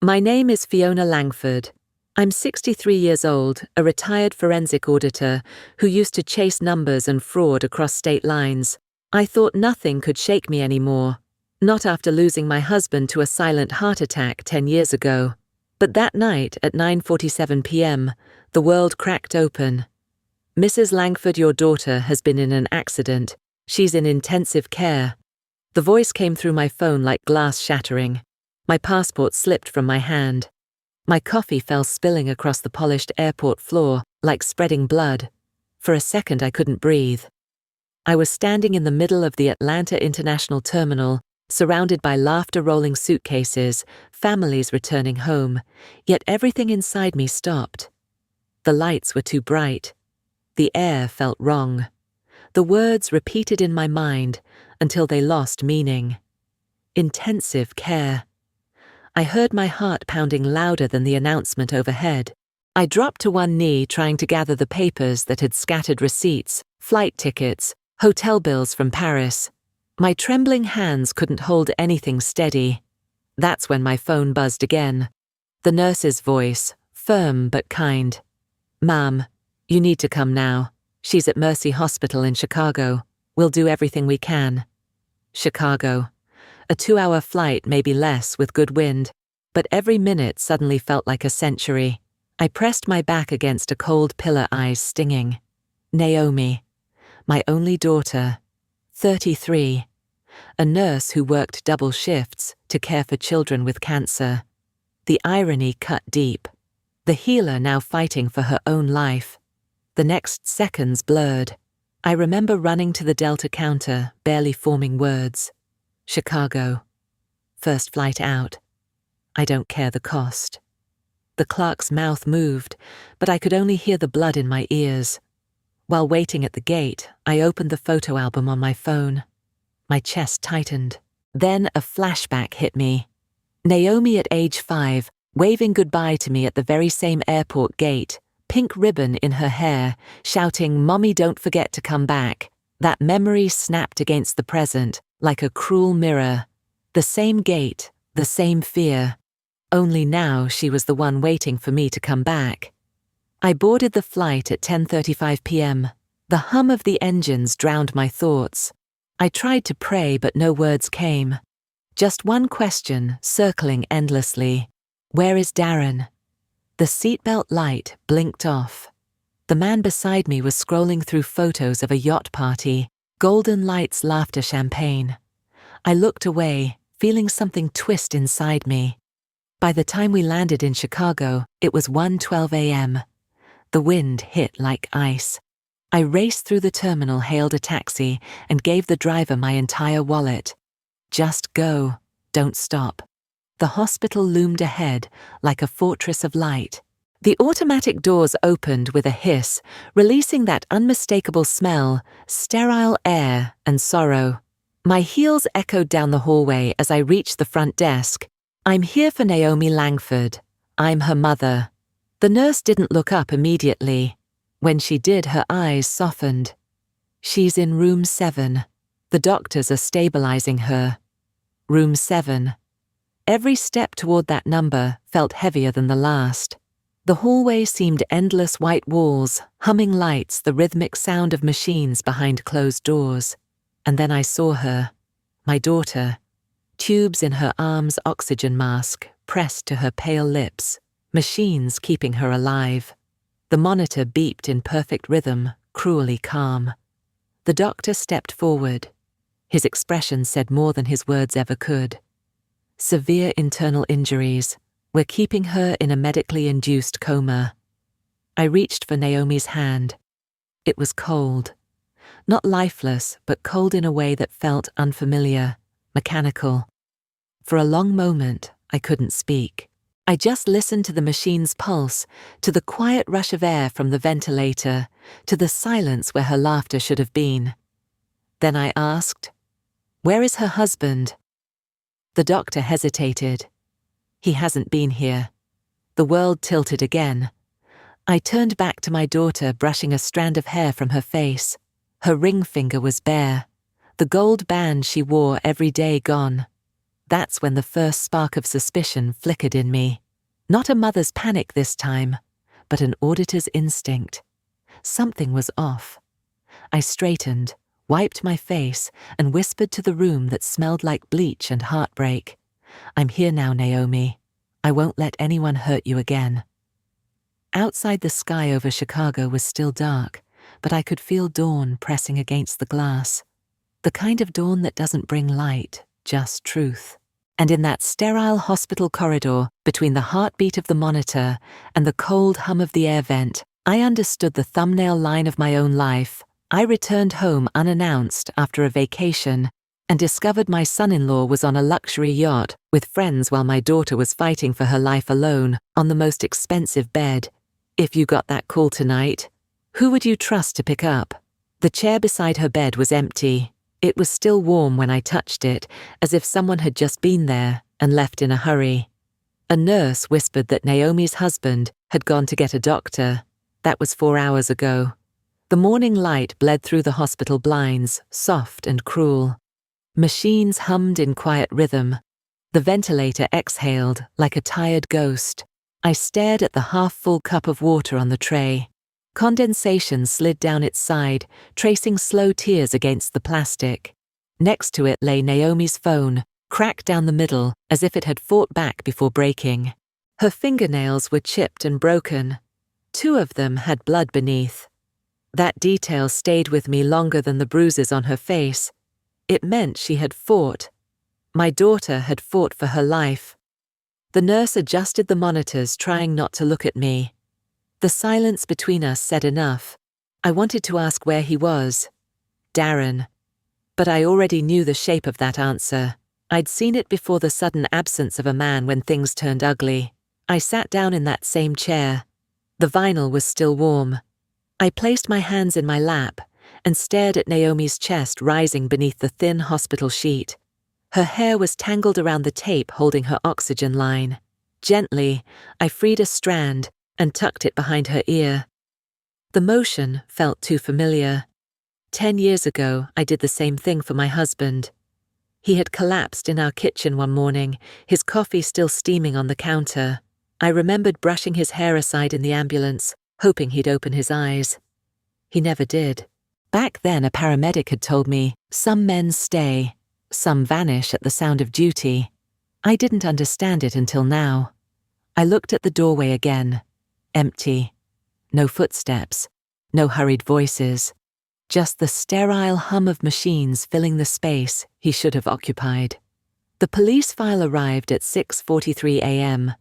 My name is Fiona Langford. I'm 63 years old, a retired forensic auditor who used to chase numbers and fraud across state lines. I thought nothing could shake me anymore. Not after losing my husband to a silent heart attack 10 years ago. But that night at 9:47 p.m., the world cracked open. Mrs. Langford, your daughter, has been in an accident. She's in intensive care. The voice came through my phone like glass shattering. My passport slipped from my hand. My coffee fell spilling across the polished airport floor like spreading blood. For a second I couldn't breathe. I was standing in the middle of the Atlanta International Terminal, surrounded by laughter-rolling suitcases, families returning home, yet everything inside me stopped. The lights were too bright. The air felt wrong. The words repeated in my mind until they lost meaning. Intensive care. I heard my heart pounding louder than the announcement overhead. I dropped to one knee trying to gather the papers that had scattered receipts, flight tickets, hotel bills from Paris. My trembling hands couldn't hold anything steady. That's when my phone buzzed again. The nurse's voice, firm but kind. "Ma'am, you need to come now. She's at Mercy Hospital in Chicago. We'll do everything we can." Chicago. A 2-hour flight, maybe less, with good wind, but every minute suddenly felt like a century. I pressed my back against a cold pillar, eyes stinging. Naomi. My only daughter. 33. A nurse who worked double shifts to care for children with cancer. The irony cut deep. The healer now fighting for her own life. The next seconds blurred. I remember running to the Delta counter, barely forming words. Chicago. First flight out. I don't care the cost. The clerk's mouth moved, but I could only hear the blood in my ears. While waiting at the gate, I opened the photo album on my phone. My chest tightened. Then a flashback hit me. Naomi at age 5, waving goodbye to me at the very same airport gate, pink ribbon in her hair, shouting, "Mommy, don't forget to come back." That memory snapped against the present, like a cruel mirror. The same gate, the same fear. Only now she was the one waiting for me to come back. I boarded the flight at 10:35 p.m. The hum of the engines drowned my thoughts. I tried to pray, but no words came. Just one question, circling endlessly. Where is Darren? The seatbelt light blinked off. The man beside me was scrolling through photos of a yacht party, golden lights, laughter, champagne. I looked away, feeling something twist inside me. By the time we landed in Chicago, it was 1:12 a.m. The wind hit like ice. I raced through the terminal, hailed a taxi, and gave the driver my entire wallet. Just go, don't stop. The hospital loomed ahead like a fortress of light. The automatic doors opened with a hiss, releasing that unmistakable smell, sterile air and sorrow. My heels echoed down the hallway as I reached the front desk. "I'm here for Naomi Langford. I'm her mother." The nurse didn't look up immediately. When she did, her eyes softened. "She's in room 7. The doctors are stabilizing her." Room 7. Every step toward that number felt heavier than the last. The hallway seemed endless white walls, humming lights, the rhythmic sound of machines behind closed doors. And then I saw her, my daughter, tubes in her arms, oxygen mask pressed to her pale lips, machines keeping her alive. The monitor beeped in perfect rhythm, cruelly calm. The doctor stepped forward. His expression said more than his words ever could. "Severe internal injuries. We're keeping her in a medically induced coma." I reached for Naomi's hand. It was cold. Not lifeless, but cold in a way that felt unfamiliar, mechanical. For a long moment, I couldn't speak. I just listened to the machine's pulse, to the quiet rush of air from the ventilator, to the silence where her laughter should have been. Then I asked, "Where is her husband?" The doctor hesitated. "He hasn't been here." The world tilted again. I turned back to my daughter, brushing a strand of hair from her face. Her ring finger was bare, the gold band she wore every day gone. That's when the first spark of suspicion flickered in me. Not a mother's panic this time, but an auditor's instinct. Something was off. I straightened, wiped my face, and whispered to the room that smelled like bleach and heartbreak. "I'm here now, Naomi. I won't let anyone hurt you again." Outside, the sky over Chicago was still dark, but I could feel dawn pressing against the glass. The kind of dawn that doesn't bring light, just truth. And in that sterile hospital corridor, between the heartbeat of the monitor and the cold hum of the air vent, I understood the thumbnail line of my own life. I returned home unannounced after a vacation and discovered my son-in-law was on a luxury yacht with friends while my daughter was fighting for her life alone on the most expensive bed. If you got that call tonight, who would you trust to pick up? The chair beside her bed was empty. It was still warm when I touched it, as if someone had just been there and left in a hurry. A nurse whispered that Naomi's husband had gone to get a doctor. That was 4 hours ago. The morning light bled through the hospital blinds, soft and cruel. Machines hummed in quiet rhythm. The ventilator exhaled like a tired ghost. I stared at the half-full cup of water on the tray. Condensation slid down its side, tracing slow tears against the plastic. Next to it lay Naomi's phone, cracked down the middle as if it had fought back before breaking. Her fingernails were chipped and broken. 2 of them had blood beneath. That detail stayed with me longer than the bruises on her face. It meant she had fought. My daughter had fought for her life. The nurse adjusted the monitors, trying not to look at me. The silence between us said enough. I wanted to ask where he was. Darren. But I already knew the shape of that answer. I'd seen it before, the sudden absence of a man when things turned ugly. I sat down in that same chair. The vinyl was still warm. I placed my hands in my lap and stared at Naomi's chest rising beneath the thin hospital sheet. Her hair was tangled around the tape holding her oxygen line. Gently, I freed a strand and tucked it behind her ear. The motion felt too familiar. 10 years ago, I did the same thing for my husband. He had collapsed in our kitchen one morning, his coffee still steaming on the counter. I remembered brushing his hair aside in the ambulance, hoping he'd open his eyes. He never did. Back then, a paramedic had told me, some men stay, some vanish at the sound of duty. I didn't understand it until now. I looked at the doorway again. Empty. No footsteps. No hurried voices. Just the sterile hum of machines filling the space he should have occupied. The police file arrived at 6:43 a.m.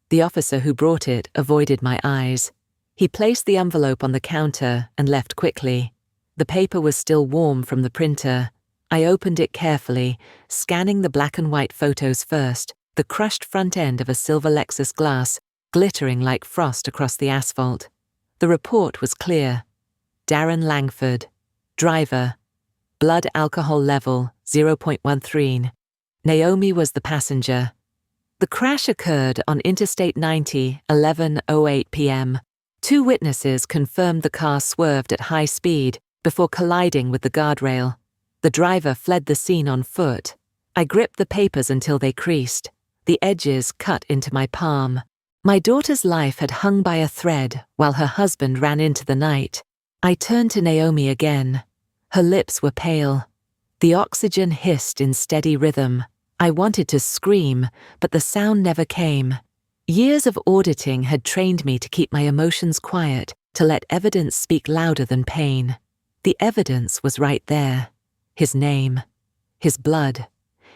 The officer who brought it avoided my eyes. He placed the envelope on the counter and left quickly. The paper was still warm from the printer. I opened it carefully, scanning the black and white photos first, the crushed front end of a silver Lexus glass glittering like frost across the asphalt. The report was clear. Darren Langford. Driver. Blood alcohol level 0.13. Naomi was the passenger. The crash occurred on Interstate 90, 11:08 p.m. 2 witnesses confirmed the car swerved at high speed before colliding with the guardrail. The driver fled the scene on foot. I gripped the papers until they creased. The edges cut into my palm. My daughter's life had hung by a thread while her husband ran into the night. I turned to Naomi again. Her lips were pale. The oxygen hissed in steady rhythm. I wanted to scream, but the sound never came. Years of auditing had trained me to keep my emotions quiet, to let evidence speak louder than pain. The evidence was right there. His name, his blood,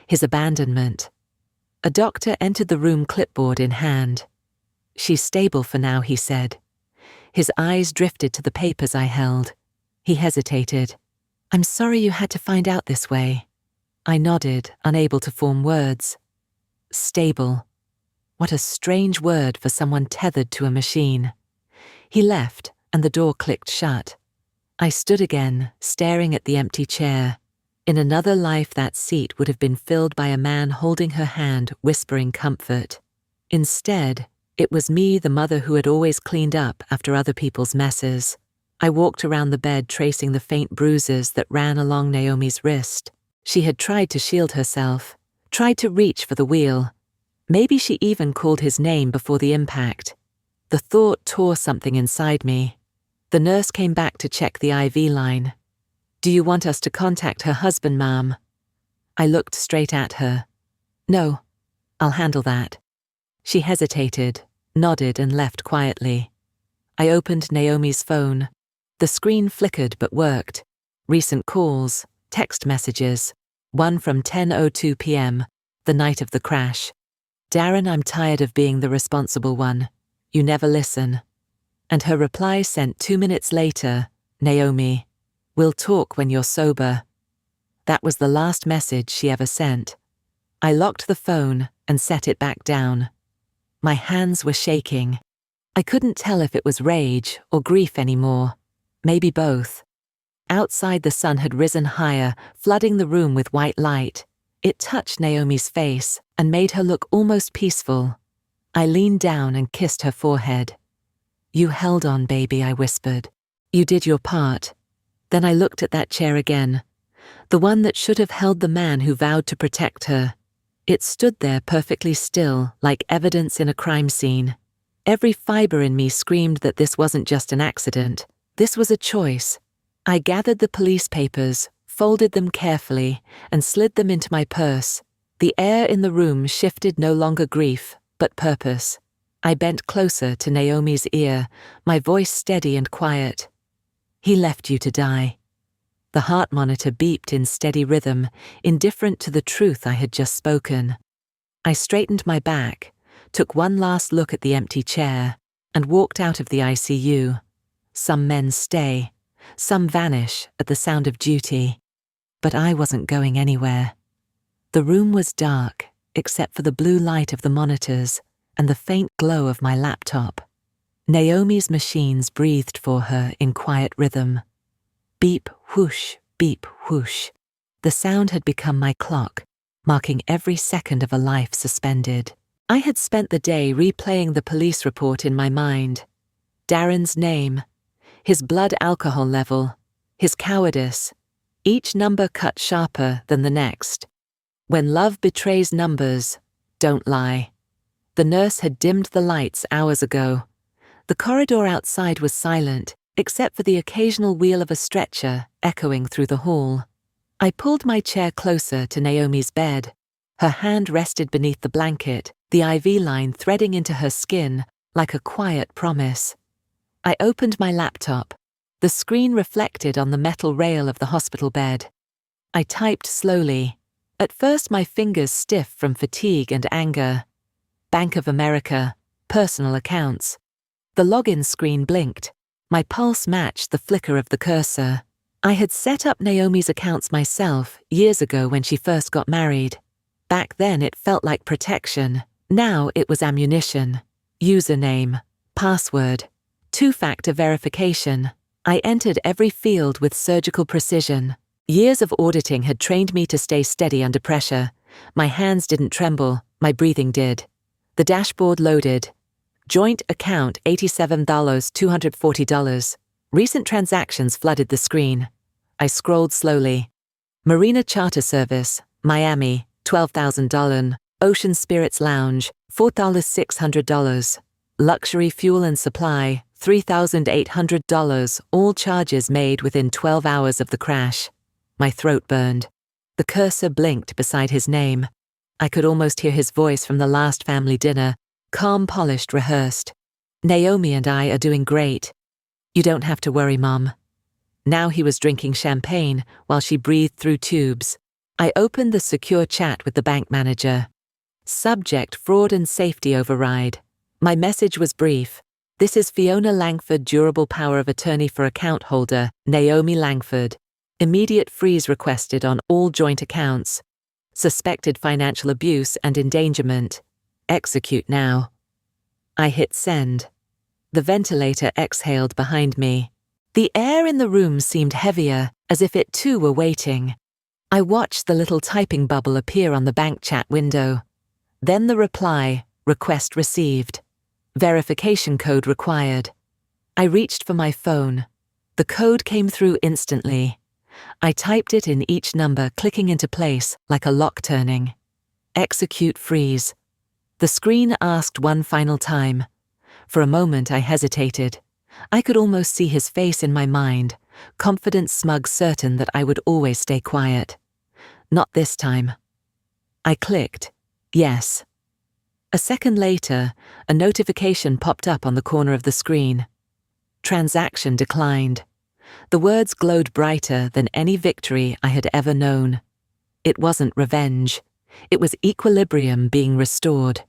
his abandonment. A doctor entered the room, clipboard in hand. "She's stable for now," he said. His eyes drifted to the papers I held. He hesitated. "I'm sorry you had to find out this way." I nodded, unable to form words. Stable. What a strange word for someone tethered to a machine. He left, and the door clicked shut. I stood again, staring at the empty chair. In another life, that seat would have been filled by a man holding her hand, whispering comfort. Instead, it was me, the mother who had always cleaned up after other people's messes. I walked around the bed, tracing the faint bruises that ran along Naomi's wrist. She had tried to shield herself, tried to reach for the wheel. Maybe she even called his name before the impact. The thought tore something inside me. The nurse came back to check the IV line. "Do you want us to contact her husband, ma'am?" I looked straight at her. "No, I'll handle that." She hesitated, nodded and left quietly. I opened Naomi's phone. The screen flickered but worked. Recent calls, text messages, one from 10:02 p.m., the night of the crash. "Darren, I'm tired of being the responsible one. You never listen." And her reply sent 2 minutes later, "Naomi, we'll talk when you're sober." That was the last message she ever sent. I locked the phone and set it back down. My hands were shaking. I couldn't tell if it was rage or grief anymore. Maybe both. Outside, the sun had risen higher, flooding the room with white light. It touched Naomi's face and made her look almost peaceful. I leaned down and kissed her forehead. "You held on, baby," I whispered. "You did your part." Then I looked at that chair again, the one that should have held the man who vowed to protect her. It stood there perfectly still, like evidence in a crime scene. Every fiber in me screamed that this wasn't just an accident. This was a choice. I gathered the police papers, folded them carefully, and slid them into my purse. The air in the room shifted, no longer grief, but purpose. I bent closer to Naomi's ear, my voice steady and quiet. "He left you to die." The heart monitor beeped in steady rhythm, indifferent to the truth I had just spoken. I straightened my back, took one last look at the empty chair, and walked out of the ICU. Some men stay, some vanish at the sound of duty. But I wasn't going anywhere. The room was dark, except for the blue light of the monitors and the faint glow of my laptop. Naomi's machines breathed for her in quiet rhythm. Beep, whoosh, beep, whoosh. The sound had become my clock, marking every second of a life suspended. I had spent the day replaying the police report in my mind. Darren's name, his blood alcohol level, his cowardice, each number cut sharper than the next. When love betrays numbers, don't lie. The nurse had dimmed the lights hours ago. The corridor outside was silent, except for the occasional wheel of a stretcher echoing through the hall. I pulled my chair closer to Naomi's bed. Her hand rested beneath the blanket, the IV line threading into her skin like a quiet promise. I opened my laptop. The screen reflected on the metal rail of the hospital bed. I typed slowly, at first my fingers stiff from fatigue and anger. Bank of America, personal accounts. The login screen blinked. My pulse matched the flicker of the cursor. I had set up Naomi's accounts myself years ago when she first got married. Back then it felt like protection. Now it was ammunition. Username, password, two-factor verification. I entered every field with surgical precision. Years of auditing had trained me to stay steady under pressure. My hands didn't tremble, my breathing did. The dashboard loaded. Joint account $87,240. Recent transactions flooded the screen. I scrolled slowly. Marina Charter Service, Miami, $12,000. Ocean Spirits Lounge, $4,600. Luxury Fuel and Supply, $3,800. All charges made within 12 hours of the crash. My throat burned. The cursor blinked beside his name. I could almost hear his voice from the last family dinner, calm, polished, rehearsed. "Naomi and I are doing great. You don't have to worry, Mom." Now he was drinking champagne while she breathed through tubes. I opened the secure chat with the bank manager. Subject: fraud and safety override. My message was brief. "This is Fiona Langford, durable power of attorney for account holder, Naomi Langford. Immediate freeze requested on all joint accounts. Suspected financial abuse and endangerment. Execute now." I hit send. The ventilator exhaled behind me. The air in the room seemed heavier, as if it too were waiting. I watched the little typing bubble appear on the bank chat window. Then the reply, request received. Verification code required. I reached for my phone. The code came through instantly. I typed it in each number, clicking into place like a lock turning. Execute freeze. The screen asked one final time. For a moment I hesitated. I could almost see his face in my mind, confident, smug, certain that I would always stay quiet. Not this time. I clicked, yes. A second later, a notification popped up on the corner of the screen. Transaction declined. The words glowed brighter than any victory I had ever known. It wasn't revenge. It was equilibrium being restored.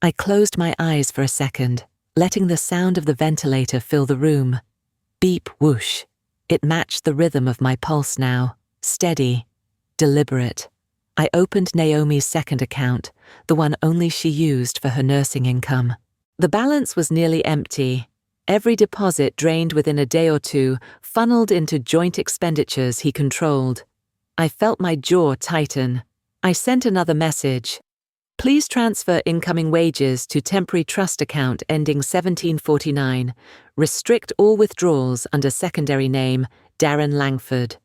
I closed my eyes for a second, letting the sound of the ventilator fill the room. Beep, whoosh. It matched the rhythm of my pulse now, steady, deliberate. I opened Naomi's second account, the one only she used for her nursing income. The balance was nearly empty. Every deposit drained within a day or two, funneled into joint expenditures he controlled. I felt my jaw tighten. I sent another message. Please transfer incoming wages to temporary trust account ending 1749. Restrict all withdrawals under secondary name Darren Langford.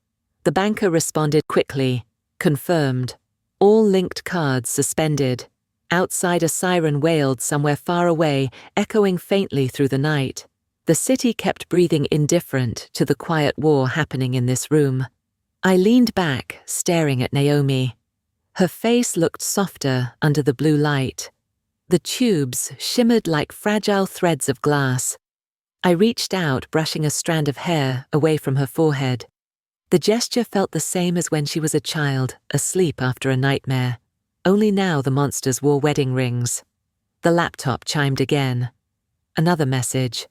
The banker responded quickly. Confirmed. All linked cards suspended. Outside, a siren wailed somewhere far away, echoing faintly through the night. The city kept breathing indifferent to the quiet war happening in this room. I leaned back, staring at Naomi. Her face looked softer under the blue light. The tubes shimmered like fragile threads of glass. I reached out, brushing a strand of hair away from her forehead. The gesture felt the same as when she was a child, asleep after a nightmare. Only now the monsters wore wedding rings. The laptop chimed again. Another message.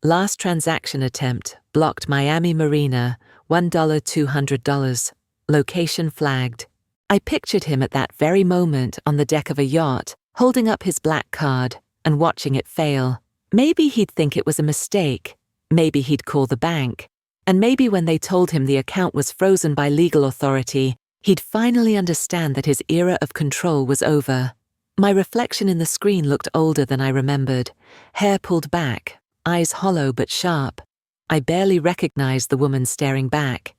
Last transaction attempt, blocked Miami Marina, $1 $200. Location flagged. I pictured him at that very moment on the deck of a yacht, holding up his black card and watching it fail. Maybe he'd think it was a mistake. Maybe he'd call the bank. And maybe when they told him the account was frozen by legal authority, he'd finally understand that his era of control was over. My reflection in the screen looked older than I remembered, hair pulled back, eyes hollow but sharp. I barely recognized the woman staring back,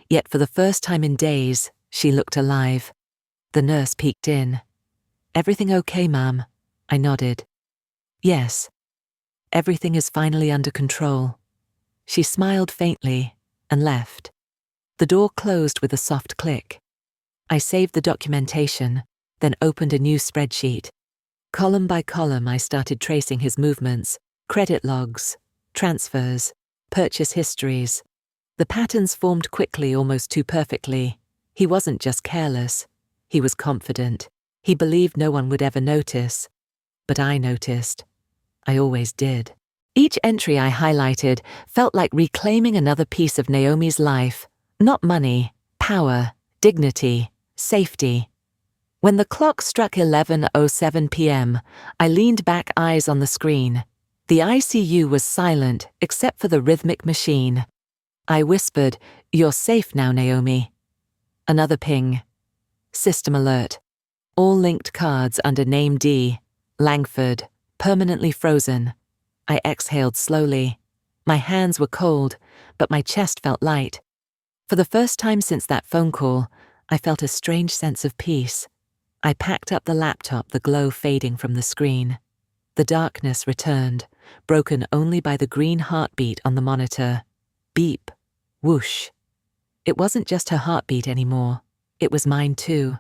yet for the first time in days, she looked alive. The nurse peeked in. Everything okay, ma'am? I nodded. Yes. Everything is finally under control. She smiled faintly and left. The door closed with a soft click. I saved the documentation, then opened a new spreadsheet. Column by column, I started tracing his movements, credit logs, transfers, purchase histories. The patterns formed quickly, almost too perfectly. He wasn't just careless. He was confident. He believed no one would ever notice. But I noticed. I always did. Each entry I highlighted felt like reclaiming another piece of Naomi's life. Not money, power, dignity, safety. When the clock struck 11:07 p.m., I leaned back, eyes on the screen. The ICU was silent except for the rhythmic machine. I whispered, "You're safe now, Naomi." Another ping. System alert. All linked cards under name D. Langford, permanently frozen. I exhaled slowly. My hands were cold, but my chest felt light. For the first time since that phone call, I felt a strange sense of peace. I packed up the laptop, the glow fading from the screen. The darkness returned, broken only by the green heartbeat on the monitor. Beep. Whoosh. It wasn't just her heartbeat anymore. It was mine too.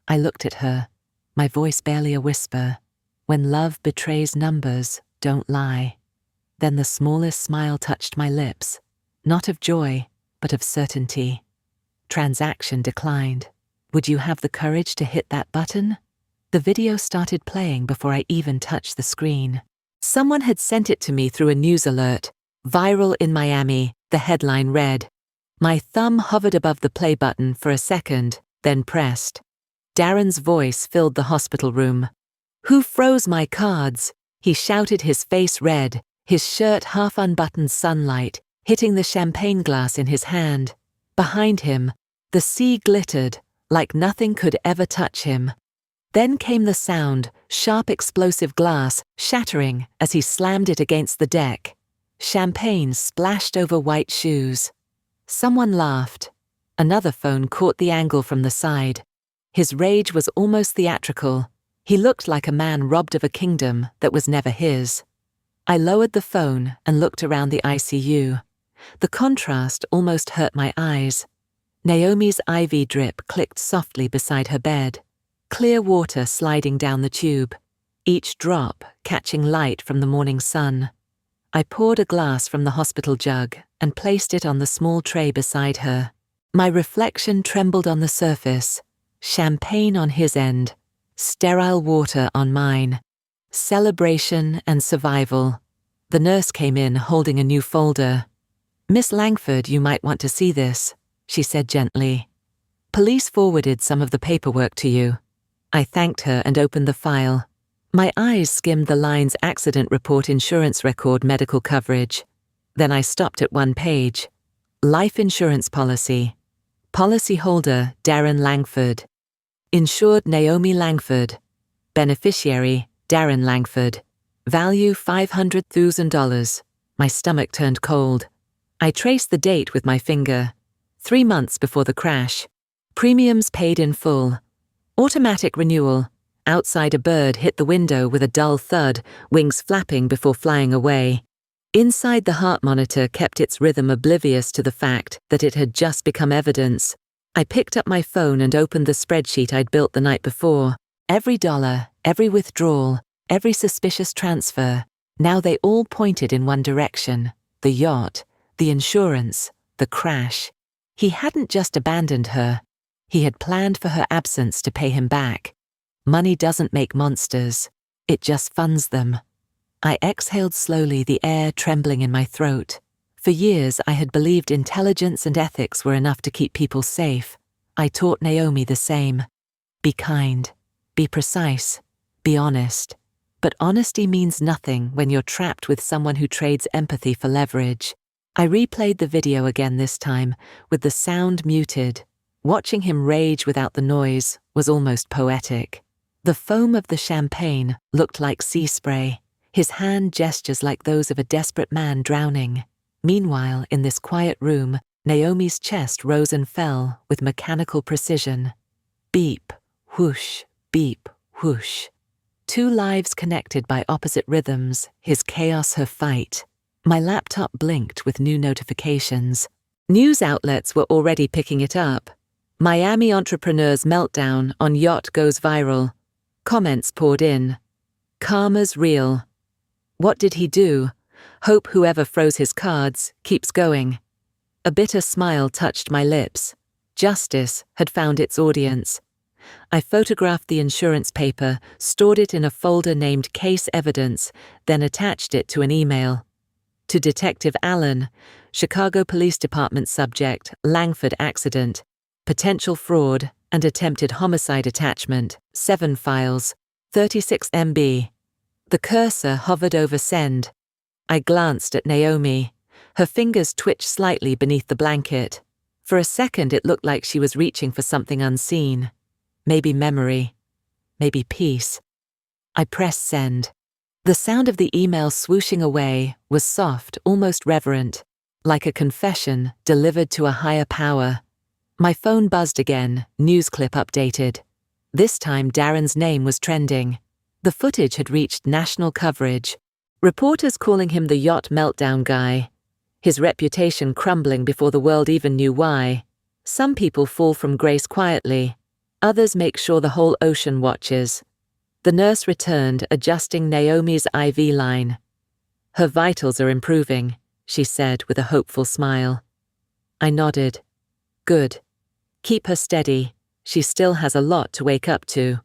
I looked at her, my voice barely a whisper. When love betrays numbers, don't lie. Then the smallest smile touched my lips, not of joy, but of certainty. Transaction declined. Would you have the courage to hit that button? The video started playing before I even touched the screen. Someone had sent it to me through a news alert. Viral in Miami, the headline read. My thumb hovered above the play button for a second, then pressed. Darren's voice filled the hospital room. Who froze my cards? He shouted, his face red, his shirt half unbuttoned, sunlight hitting the champagne glass in his hand. Behind him, the sea glittered like nothing could ever touch him. Then came the sound, sharp explosive glass shattering as he slammed it against the deck. Champagne splashed over white shoes. Someone laughed. Another phone caught the angle from the side. His rage was almost theatrical. He looked like a man robbed of a kingdom that was never his. I lowered the phone and looked around the ICU. The contrast almost hurt my eyes. Naomi's IV drip clicked softly beside her bed. Clear water sliding down the tube, each drop catching light from the morning sun. I poured a glass from the hospital jug and placed it on the small tray beside her. My reflection trembled on the surface, champagne on his end, sterile water on mine. Celebration and survival. The nurse came in holding a new folder. "Miss Langford, you might want to see this," she said gently. "Police forwarded some of the paperwork to you." I thanked her and opened the file. My eyes skimmed the lines accident report, insurance record, medical coverage. Then I stopped at one page. Life insurance policy. Policyholder Darren Langford. Insured Naomi Langford. Beneficiary Darren Langford. Value $500,000. My stomach turned cold. I traced the date with my finger. 3 months before the crash. Premiums paid in full. Automatic renewal. Outside, a bird hit the window with a dull thud, wings flapping before flying away. Inside, the heart monitor kept its rhythm, oblivious to the fact that it had just become evidence. I picked up my phone and opened the spreadsheet I'd built the night before. Every dollar, every withdrawal, every suspicious transfer. Now they all pointed in one direction. The yacht, the insurance, the crash. He hadn't just abandoned her. He had planned for her absence to pay him back. Money doesn't make monsters. It just funds them. I exhaled slowly, the air trembling in my throat. For years, I had believed intelligence and ethics were enough to keep people safe. I taught Naomi the same. Be kind. Be precise. Be honest. But honesty means nothing when you're trapped with someone who trades empathy for leverage. I replayed the video again, this time, with the sound muted. Watching him rage without the noise was almost poetic. The foam of the champagne looked like sea spray, his hand gestures like those of a desperate man drowning. Meanwhile, in this quiet room, Naomi's chest rose and fell with mechanical precision. Beep, whoosh, beep, whoosh. 2 lives connected by opposite rhythms, his chaos, her fight. My laptop blinked with new notifications. News outlets were already picking it up. Miami entrepreneur's meltdown on yacht goes viral. Comments poured in. Karma's real. What did he do? Hope whoever froze his cards keeps going. A bitter smile touched my lips. Justice had found its audience. I photographed the insurance paper, stored it in a folder named Case Evidence, then attached it to an email. To Detective Allen, Chicago Police Department, subject, Langford accident, potential fraud and attempted homicide, attachment, 7 files, 36 MB. The cursor hovered over send. I glanced at Naomi. Her fingers twitched slightly beneath the blanket. For a second it looked like she was reaching for something unseen. Maybe memory. Maybe peace. I pressed send. The sound of the email swooshing away was soft, almost reverent, like a confession delivered to a higher power. My phone buzzed again, news clip updated. This time Darren's name was trending. The footage had reached national coverage. Reporters calling him the yacht meltdown guy. His reputation crumbling before the world even knew why. Some people fall from grace quietly. Others make sure the whole ocean watches. The nurse returned, adjusting Naomi's IV line. "Her vitals are improving," she said with a hopeful smile. I nodded. "Good. Keep her steady. She still has a lot to wake up to."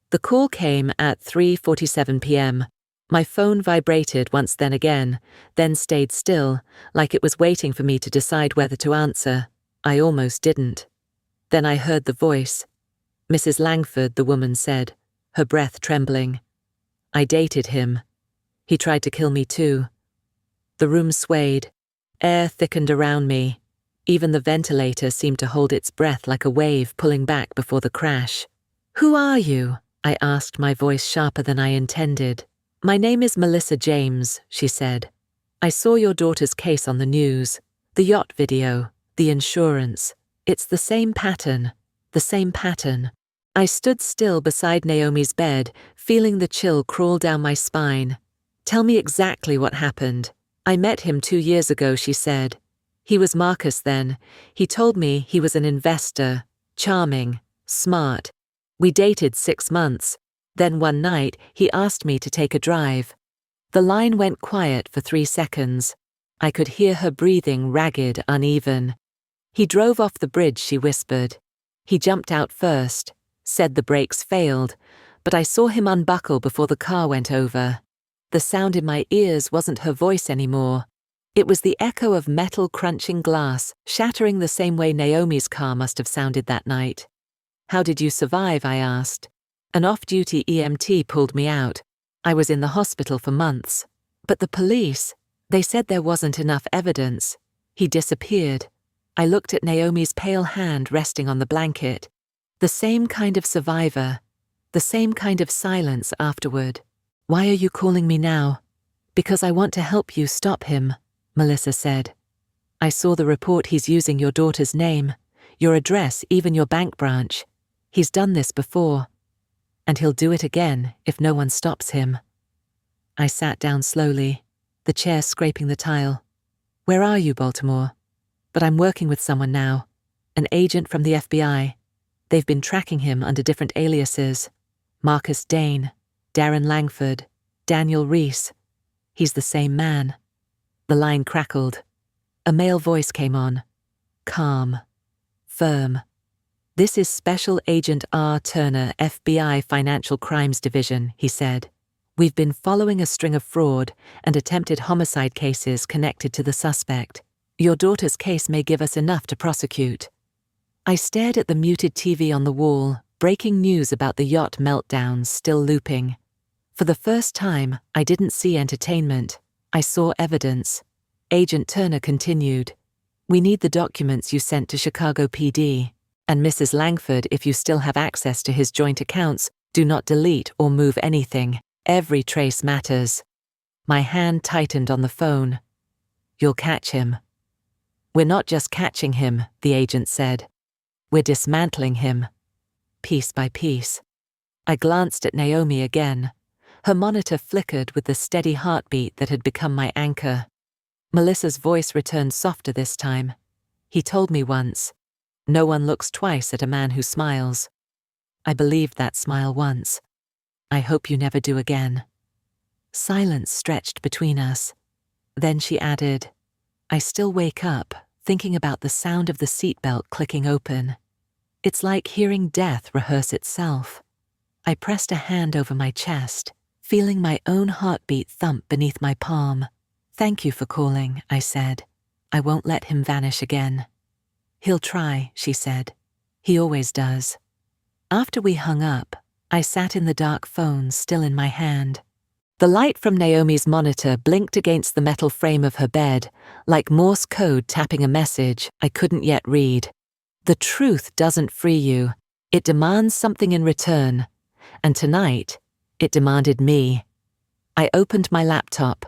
The call came at 3:47 p.m. My phone vibrated once, then again, then stayed still, like it was waiting for me to decide whether to answer. I almost didn't. Then I heard the voice. "Mrs. Langford," the woman said, her breath trembling. "I dated him. He tried to kill me too." The room swayed. Air thickened around me. Even the ventilator seemed to hold its breath like a wave pulling back before the crash. "Who are you?" I asked, my voice sharper than I intended. "My name is Melissa James," she said. "I saw your daughter's case on the news. The yacht video, the insurance. It's the same pattern. The same pattern. I stood still beside Naomi's bed, feeling the chill crawl down my spine. "Tell me exactly what happened." "I met him 2 years ago," she said. "He was Marcus then. He told me he was an investor, charming, smart. We dated 6 months. Then one night, he asked me to take a drive." The line went quiet for 3 seconds. I could hear her breathing ragged, uneven. "He drove off the bridge," she whispered. "He jumped out first, said the brakes failed, but I saw him unbuckle before the car went over." The sound in my ears wasn't her voice anymore. It was the echo of metal crunching glass, shattering the same way Naomi's car must have sounded that night. "How did you survive?" I asked. "An off-duty EMT pulled me out. I was in the hospital for months. But the police, they said there wasn't enough evidence. He disappeared." I looked at Naomi's pale hand resting on the blanket. The same kind of survivor, the same kind of silence afterward. "Why are you calling me now?" "Because I want to help you stop him," Melissa said. "I saw the report. He's using your daughter's name, your address, even your bank branch. He's done this before. And he'll do it again if no one stops him." I sat down slowly, the chair scraping the tile. "Where are you, Baltimore?" "But I'm working with someone now, an agent from the FBI. They've been tracking him under different aliases. Marcus Dane, Darren Langford, Daniel Reese. He's the same man." The line crackled. A male voice came on. Calm. Firm. "This is Special Agent R. Turner, FBI Financial Crimes Division," he said. "We've been following a string of fraud and attempted homicide cases connected to the suspect. Your daughter's case may give us enough to prosecute." I stared at the muted TV on the wall, breaking news about the yacht meltdowns still looping. For the first time, I didn't see entertainment. I saw evidence. Agent Turner continued. "We need the documents you sent to Chicago PD. And Mrs. Langford, if you still have access to his joint accounts, do not delete or move anything. Every trace matters." My hand tightened on the phone. "You'll catch him." "We're not just catching him," the agent said. "We're dismantling him. Piece by piece." I glanced at Naomi again. Her monitor flickered with the steady heartbeat that had become my anchor. Melissa's voice returned softer this time. "He told me once, 'No one looks twice at a man who smiles.' I believed that smile once. I hope you never do again." Silence stretched between us. Then she added, "I still wake up thinking about the sound of the seatbelt clicking open. It's like hearing death rehearse itself." I pressed a hand over my chest, feeling my own heartbeat thump beneath my palm. "Thank you for calling," I said. "I won't let him vanish again." "He'll try," she said. "He always does." After we hung up, I sat in the dark phone still in my hand. The light from Naomi's monitor blinked against the metal frame of her bed, like Morse code tapping a message I couldn't yet read. The truth doesn't free you. It demands something in return. And tonight, it demanded me. I opened my laptop.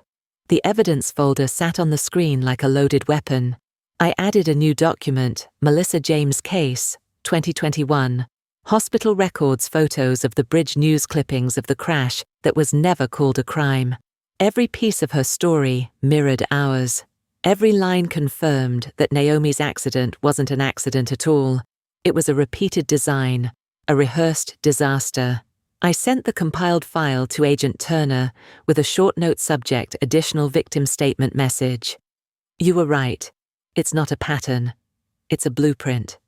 The evidence folder sat on the screen like a loaded weapon. I added a new document, Melissa James Case, 2021. Hospital records photos of the bridge news clippings of the crash that was never called a crime. Every piece of her story mirrored ours. Every line confirmed that Naomi's accident wasn't an accident at all. It was a repeated design, a rehearsed disaster. I sent the compiled file to Agent Turner with a short note subject additional victim statement message. "You were right. It's not a pattern. It's a blueprint."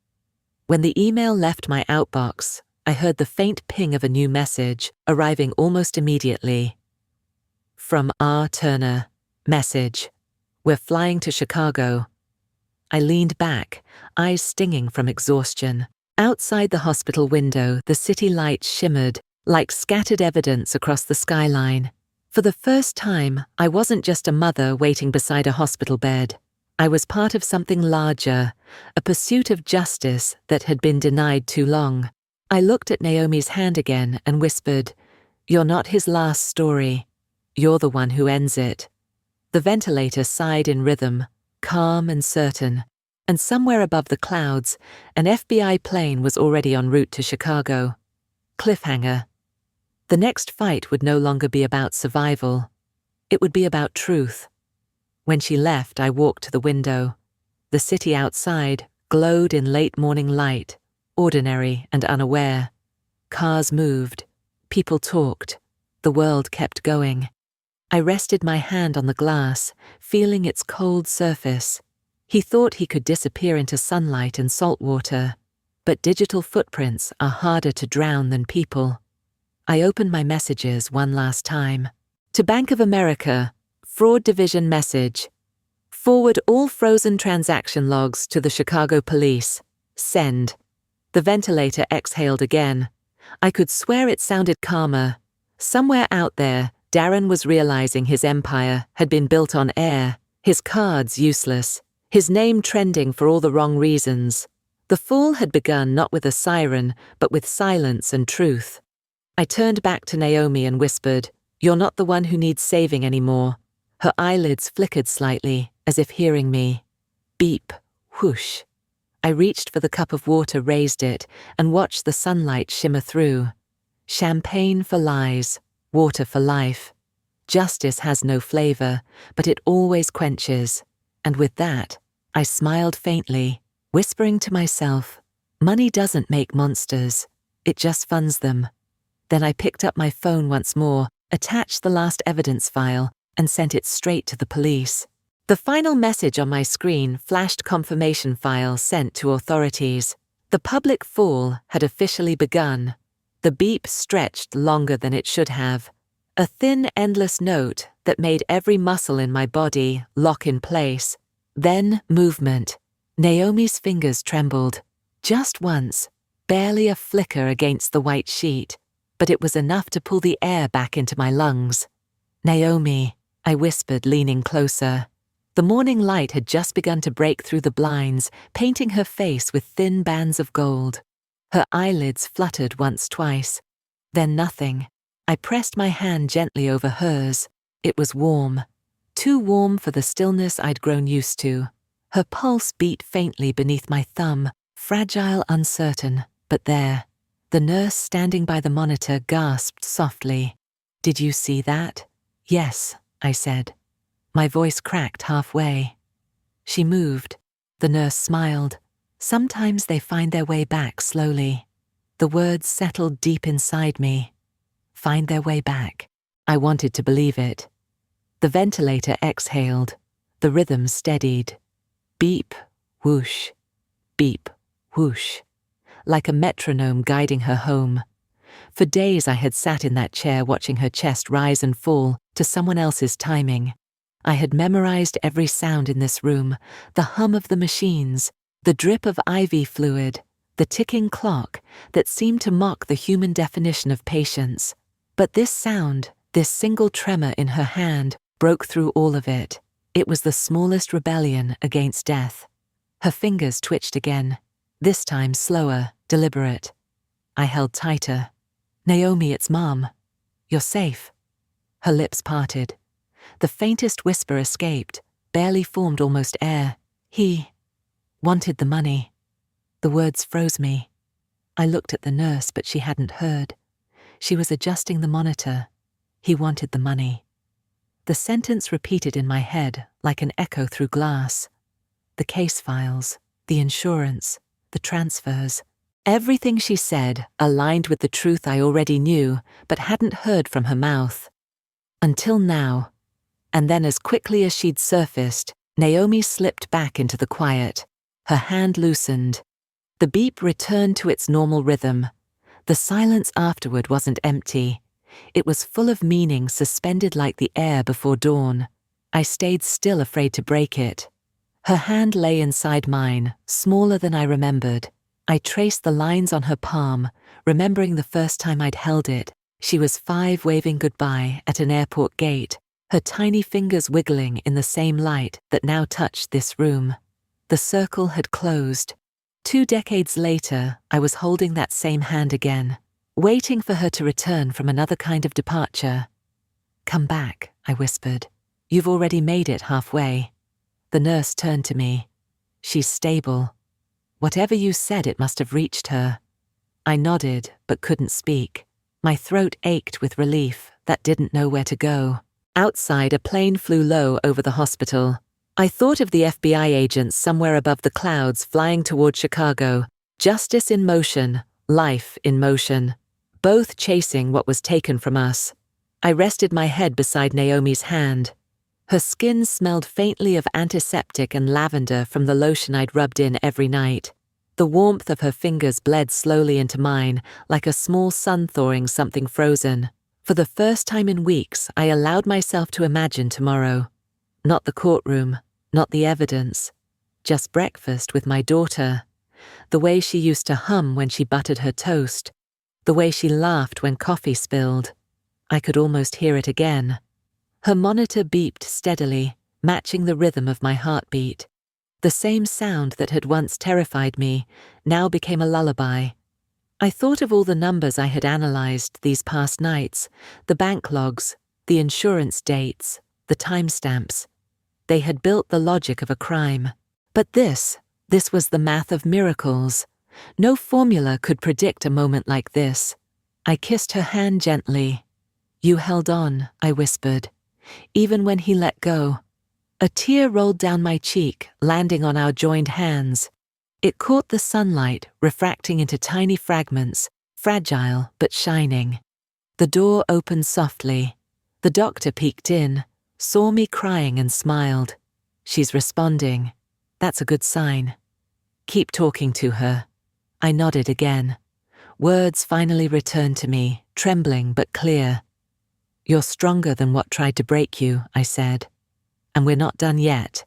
When the email left my outbox, I heard the faint ping of a new message, arriving almost immediately. From R. Turner. Message. "We're flying to Chicago." I leaned back, eyes stinging from exhaustion. Outside the hospital window, the city lights shimmered, like scattered evidence across the skyline. For the first time, I wasn't just a mother waiting beside a hospital bed. I was part of something larger, a pursuit of justice that had been denied too long. I looked at Naomi's hand again and whispered, "You're not his last story. You're the one who ends it." The ventilator sighed in rhythm, calm and certain, and somewhere above the clouds, an FBI plane was already en route to Chicago. Cliffhanger. The next fight would no longer be about survival. It would be about truth. When she left, I walked to the window. The city outside glowed in late morning light, ordinary and unaware. Cars moved. People talked. The world kept going. I rested my hand on the glass, feeling its cold surface. He thought he could disappear into sunlight and salt water, but digital footprints are harder to drown than people. I opened my messages one last time. To Bank of America, Fraud Division message. Forward all frozen transaction logs to the Chicago police. Send. The ventilator exhaled again. I could swear it sounded calmer. Somewhere out there, Darren was realizing his empire had been built on air, his cards useless, his name trending for all the wrong reasons. The fall had begun not with a siren, but with silence and truth. I turned back to Naomi and whispered, "You're not the one who needs saving anymore." Her eyelids flickered slightly, as if hearing me. Beep, whoosh. I reached for the cup of water, raised it, and watched the sunlight shimmer through. Champagne for lies, water for life. Justice has no flavor, but it always quenches. And with that, I smiled faintly, whispering to myself, money doesn't make monsters, it just funds them. Then I picked up my phone once more, attached the last evidence file, and sent it straight to the police. The final message on my screen flashed confirmation file sent to authorities. The public fall had officially begun. The beep stretched longer than it should have. A thin, endless note that made every muscle in my body lock in place. Then movement. Naomi's fingers trembled. Just once, barely a flicker against the white sheet, but it was enough to pull the air back into my lungs. "Naomi," I whispered, leaning closer. The morning light had just begun to break through the blinds, painting her face with thin bands of gold. Her eyelids fluttered once, twice. Then nothing. I pressed my hand gently over hers. It was warm. Too warm for the stillness I'd grown used to. Her pulse beat faintly beneath my thumb, fragile, uncertain, but there. The nurse standing by the monitor gasped softly. "Did you see that?" "Yes," I said. My voice cracked halfway. She moved. The nurse smiled. "Sometimes they find their way back slowly." The words settled deep inside me. Find their way back. I wanted to believe it. The ventilator exhaled. The rhythm steadied. Beep, whoosh. Beep, whoosh. Like a metronome guiding her home. For days I had sat in that chair watching her chest rise and fall to someone else's timing. I had memorized every sound in this room, the hum of the machines, the drip of IV fluid, the ticking clock that seemed to mock the human definition of patience. But this sound, this single tremor in her hand, broke through all of it. It was the smallest rebellion against death. Her fingers twitched again, this time slower, deliberate. I held tighter. "Naomi, it's Mom. You're safe." Her lips parted. The faintest whisper escaped, barely formed, almost air. "He wanted the money." The words froze me. I looked at the nurse, but she hadn't heard. She was adjusting the monitor. "He wanted the money." The sentence repeated in my head like an echo through glass. The case files, the insurance, the transfers. Everything she said aligned with the truth I already knew but hadn't heard from her mouth. Until now. And then as quickly as she'd surfaced, Naomi slipped back into the quiet. Her hand loosened. The beep returned to its normal rhythm. The silence afterward wasn't empty. It was full of meaning, suspended like the air before dawn. I stayed still, afraid to break it. Her hand lay inside mine, smaller than I remembered. I traced the lines on her palm, remembering the first time I'd held it. She was 5, waving goodbye at an airport gate, her tiny fingers wiggling in the same light that now touched this room. The circle had closed. 2 decades later, I was holding that same hand again, waiting for her to return from another kind of departure. "Come back," I whispered. "You've already made it halfway." The nurse turned to me. She's stable. Whatever you said, it must have reached her. I nodded, but couldn't speak. My throat ached with relief that didn't know where to go. Outside, a plane flew low over the hospital. I thought of the FBI agents somewhere above the clouds flying toward Chicago. Justice in motion, life in motion. Both chasing what was taken from us. I rested my head beside Naomi's hand. Her skin smelled faintly of antiseptic and lavender from the lotion I'd rubbed in every night. The warmth of her fingers bled slowly into mine, like a small sun thawing something frozen. For the first time in weeks, I allowed myself to imagine tomorrow. Not the courtroom, not the evidence. Just breakfast with my daughter. The way she used to hum when she buttered her toast. The way she laughed when coffee spilled. I could almost hear it again. Her monitor beeped steadily, matching the rhythm of my heartbeat. The same sound that had once terrified me now became a lullaby. I thought of all the numbers I had analyzed these past nights, the bank logs, the insurance dates, the timestamps. They had built the logic of a crime. But this was the math of miracles. No formula could predict a moment like this. I kissed her hand gently. "You held on," I whispered, even when he let go. A tear rolled down my cheek, landing on our joined hands. It caught the sunlight, refracting into tiny fragments, fragile but shining. The door opened softly. The doctor peeked in, saw me crying and smiled. "She's responding. That's a good sign. Keep talking to her." I nodded again. Words finally returned to me, trembling but clear. "You're stronger than what tried to break you," I said. "And we're not done yet."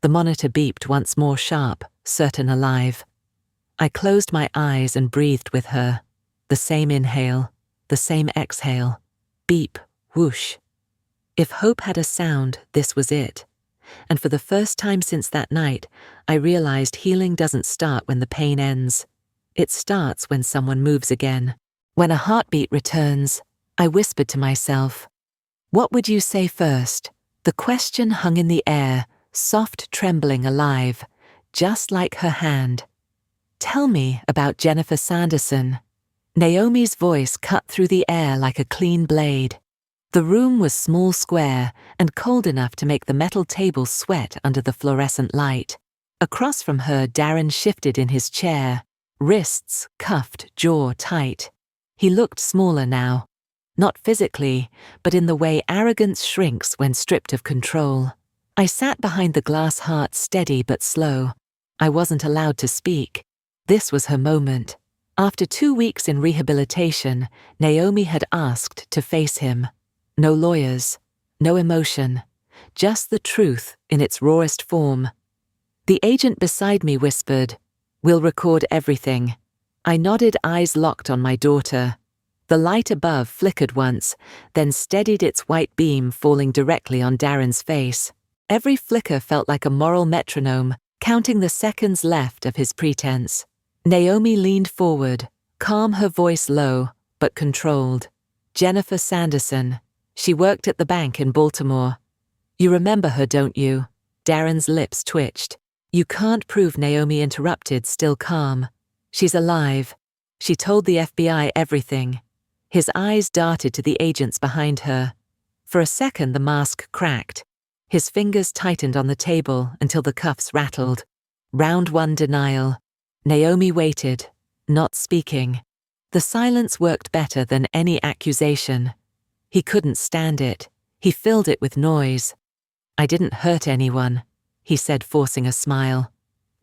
The monitor beeped once more sharp, certain alive. I closed my eyes and breathed with her. The same inhale, the same exhale. Beep, whoosh. If hope had a sound, this was it. And for the first time since that night, I realized healing doesn't start when the pain ends. It starts when someone moves again. When a heartbeat returns, I whispered to myself, "What would you say first?" The question hung in the air, soft, trembling, alive, just like her hand. "Tell me about Jennifer Sanderson." Naomi's voice cut through the air like a clean blade. The room was small square and cold enough to make the metal table sweat under the fluorescent light. Across from her, Darren shifted in his chair, wrists cuffed, jaw tight. He looked smaller now. Not physically, but in the way arrogance shrinks when stripped of control. I sat behind the glass heart, steady but slow. I wasn't allowed to speak. This was her moment. After 2 weeks in rehabilitation, Naomi had asked to face him. No lawyers, no emotion, just the truth in its rawest form. The agent beside me whispered, "We'll record everything." I nodded, eyes locked on my daughter. The light above flickered once, then steadied its white beam, falling directly on Darren's face. Every flicker felt like a moral metronome, counting the seconds left of his pretense. Naomi leaned forward, calm, her voice low, but controlled. "Jennifer Sanderson. She worked at the bank in Baltimore. You remember her, don't you?" Darren's lips twitched. "You can't prove," Naomi interrupted, still calm. "She's alive. She told the FBI everything." His eyes darted to the agents behind her. For a second, the mask cracked. His fingers tightened on the table until the cuffs rattled. Round one, denial. Naomi waited, not speaking. The silence worked better than any accusation. He couldn't stand it. He filled it with noise. "I didn't hurt anyone," he said, forcing a smile.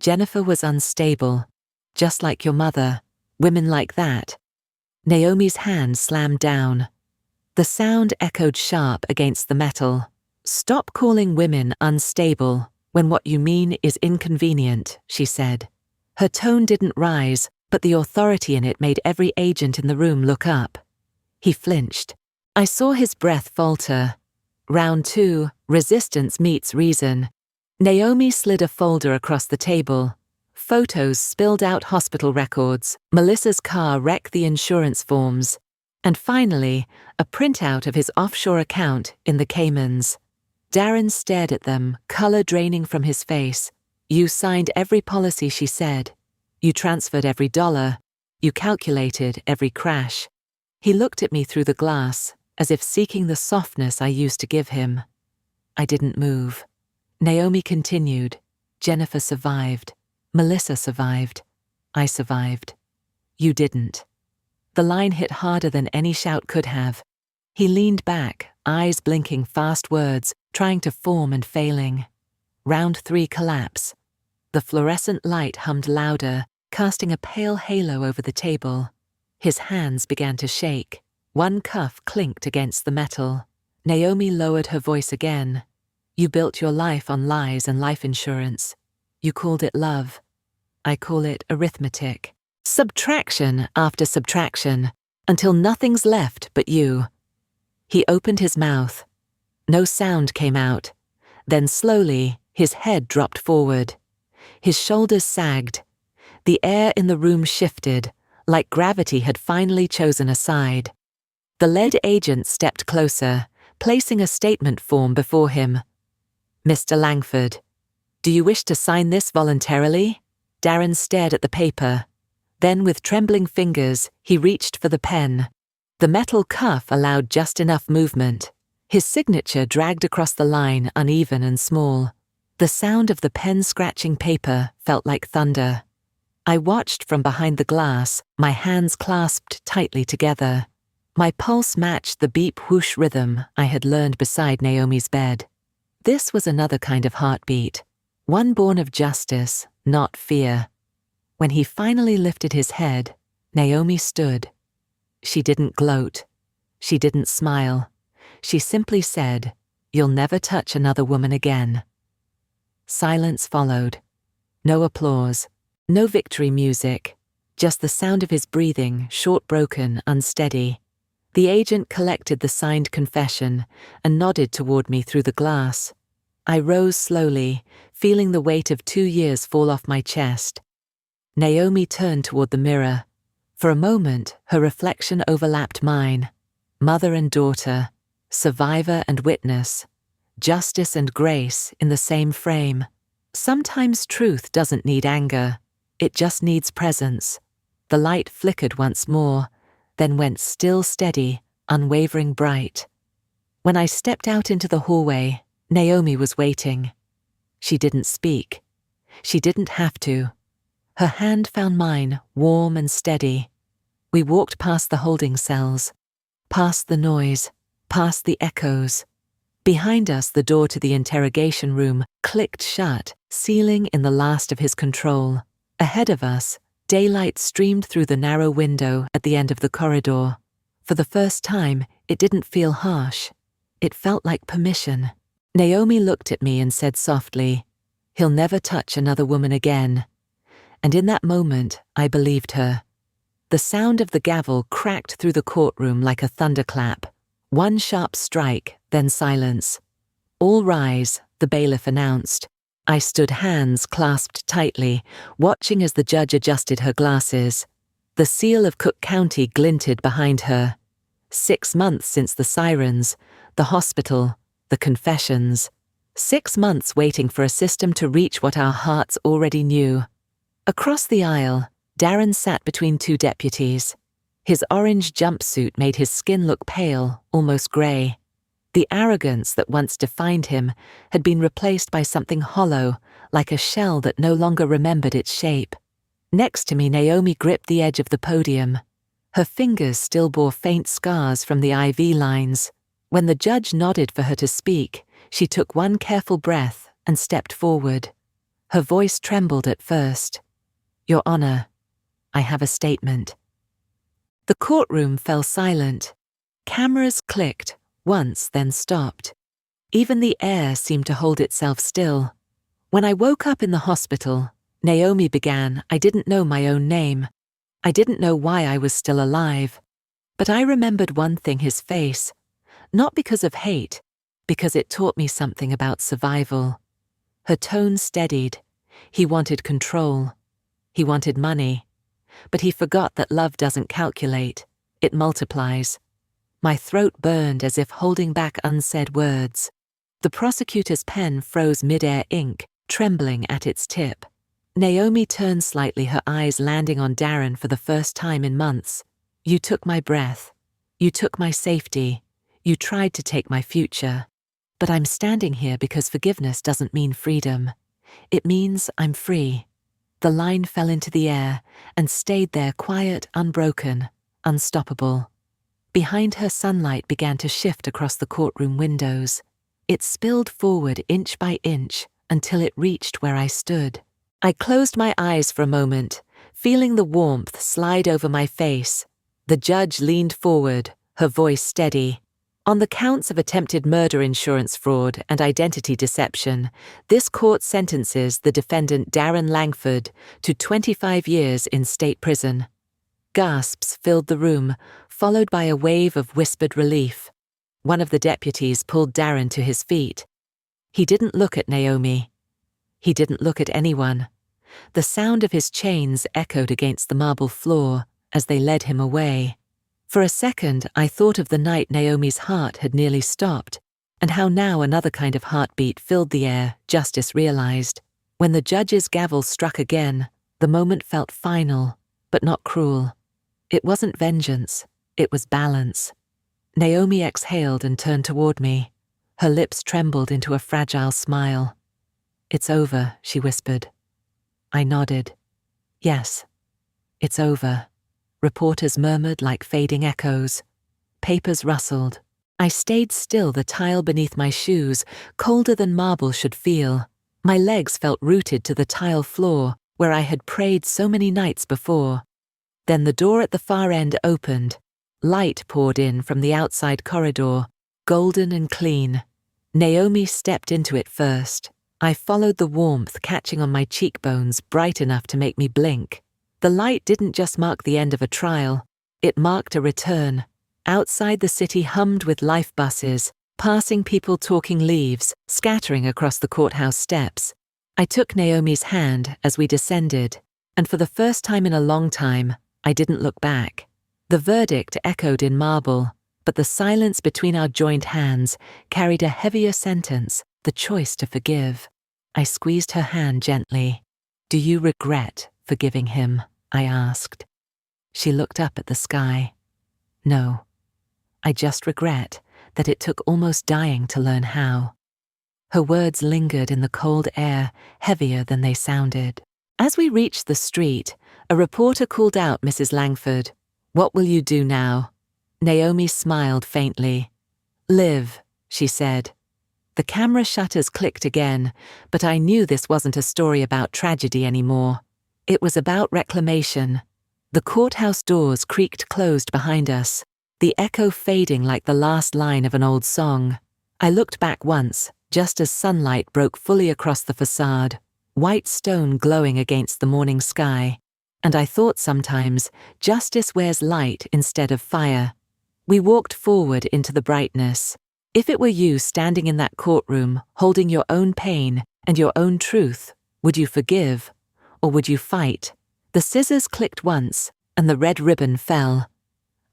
"Jennifer was unstable, just like your mother. Women like that." Naomi's hand slammed down. The sound echoed sharp against the metal. "Stop calling women unstable when what you mean is inconvenient," she said. Her tone didn't rise, but the authority in it made every agent in the room look up. He flinched. I saw his breath falter. Round two, resistance meets reason. Naomi slid a folder across the table. Photos spilled out, hospital records, Melissa's car wrecked, the insurance forms, and finally, a printout of his offshore account in the Caymans. Darren stared at them, color draining from his face. You signed every policy she said. You transferred every dollar. You calculated every crash. He looked at me through the glass, as if seeking the softness I used to give him. I didn't move. Naomi continued. Jennifer survived. Melissa survived. I survived. You didn't. The line hit harder than any shout could have. He leaned back, eyes blinking fast words, trying to form and failing. Round 3 collapse. The fluorescent light hummed louder, casting a pale halo over the table. His hands began to shake. One cuff clinked against the metal. Naomi lowered her voice again. You built your life on lies and life insurance. You called it love. I call it arithmetic. Subtraction after subtraction, until nothing's left but you. He opened his mouth. No sound came out. Then slowly, his head dropped forward. His shoulders sagged. The air in the room shifted, like gravity had finally chosen a side. The lead agent stepped closer, placing a statement form before him. Mr. Langford, do you wish to sign this voluntarily? Darren stared at the paper. Then, with trembling fingers, he reached for the pen. The metal cuff allowed just enough movement. His signature dragged across the line, uneven and small. The sound of the pen scratching paper felt like thunder. I watched from behind the glass, my hands clasped tightly together. My pulse matched the beep whoosh rhythm I had learned beside Naomi's bed. This was another kind of heartbeat, one born of justice, not fear. When he finally lifted his head, Naomi stood. She didn't gloat. She didn't smile. She simply said, "You'll never touch another woman again." Silence followed. No applause, no victory music, just the sound of his breathing, short broken, unsteady. The agent collected the signed confession and nodded toward me through the glass. I rose slowly, feeling the weight of 2 years fall off my chest. Naomi turned toward the mirror. For a moment, her reflection overlapped mine. Mother and daughter, survivor and witness, justice and grace in the same frame. Sometimes truth doesn't need anger. It just needs presence. The light flickered once more, then went still steady, unwavering bright. When I stepped out into the hallway, Naomi was waiting. She didn't speak. She didn't have to. Her hand found mine, warm and steady. We walked past the holding cells, past the noise, past the echoes. Behind us, the door to the interrogation room clicked shut, sealing in the last of his control. Ahead of us, daylight streamed through the narrow window at the end of the corridor. For the first time, it didn't feel harsh. It felt like permission. Naomi looked at me and said softly, "He'll never touch another woman again." And in that moment, I believed her. The sound of the gavel cracked through the courtroom like a thunderclap. One sharp strike, then silence. "All rise," the bailiff announced. I stood, hands clasped tightly, watching as the judge adjusted her glasses. The seal of Cook County glinted behind her. 6 months since the sirens, the hospital, the confessions. 6 months waiting for a system to reach what our hearts already knew. Across the aisle, Darren sat between 2 deputies. His orange jumpsuit made his skin look pale, almost grey. The arrogance that once defined him had been replaced by something hollow, like a shell that no longer remembered its shape. Next to me, Naomi gripped the edge of the podium. Her fingers still bore faint scars from the IV lines. When the judge nodded for her to speak, she took one careful breath and stepped forward. Her voice trembled at first. "Your Honor, I have a statement." The courtroom fell silent. Cameras clicked, once then stopped. Even the air seemed to hold itself still. When I woke up in the hospital, Naomi began. I didn't know my own name. I didn't know why I was still alive. But I remembered one thing, his face. Not because of hate, because it taught me something about survival. Her tone steadied. He wanted control. He wanted money. But he forgot that love doesn't calculate. It multiplies. My throat burned as if holding back unsaid words. The prosecutor's pen froze mid-air ink, trembling at its tip. Naomi turned slightly, her eyes landing on Darren for the first time in months. "You took my breath. You took my safety. You tried to take my future. But I'm standing here because forgiveness doesn't mean freedom. It means I'm free." The line fell into the air and stayed there, quiet, unbroken, unstoppable. Behind her, sunlight began to shift across the courtroom windows. It spilled forward inch by inch until it reached where I stood. I closed my eyes for a moment, feeling the warmth slide over my face. The judge leaned forward, her voice steady. "On the counts of attempted murder, insurance fraud, and identity deception, this court sentences the defendant Darren Langford to 25 years in state prison." Gasps filled the room, followed by a wave of whispered relief. One of the deputies pulled Darren to his feet. He didn't look at Naomi. He didn't look at anyone. The sound of his chains echoed against the marble floor as they led him away. For a second, I thought of the night Naomi's heart had nearly stopped, and how now another kind of heartbeat filled the air, justice realized. When the judge's gavel struck again, the moment felt final, but not cruel. It wasn't vengeance, it was balance. Naomi exhaled and turned toward me. Her lips trembled into a fragile smile. "It's over," she whispered. I nodded. "Yes, it's over." Reporters murmured like fading echoes. Papers rustled. I stayed still, the tile beneath my shoes, colder than marble should feel. My legs felt rooted to the tile floor, where I had prayed so many nights before. Then the door at the far end opened. Light poured in from the outside corridor, golden and clean. Naomi stepped into it first. I followed the warmth, catching on my cheekbones, bright enough to make me blink. The light didn't just mark the end of a trial, it marked a return. Outside, the city hummed with life buses, passing people talking leaves, scattering across the courthouse steps. I took Naomi's hand as we descended, and for the first time in a long time, I didn't look back. The verdict echoed in marble, but the silence between our joined hands carried a heavier sentence, the choice to forgive. I squeezed her hand gently. "Do you regret forgiving him?" I asked. She looked up at the sky. "No. I just regret that it took almost dying to learn how." Her words lingered in the cold air, heavier than they sounded. As we reached the street, a reporter called out, "Mrs. Langford, what will you do now?" Naomi smiled faintly. "Live," she said. The camera shutters clicked again, but I knew this wasn't a story about tragedy anymore. It was about reclamation. The courthouse doors creaked closed behind us, the echo fading like the last line of an old song. I looked back once, just as sunlight broke fully across the facade, white stone glowing against the morning sky, and I thought sometimes justice wears light instead of fire. We walked forward into the brightness. If it were you standing in that courtroom, holding your own pain and your own truth, would you forgive? Or would you fight? The scissors clicked once, and the red ribbon fell.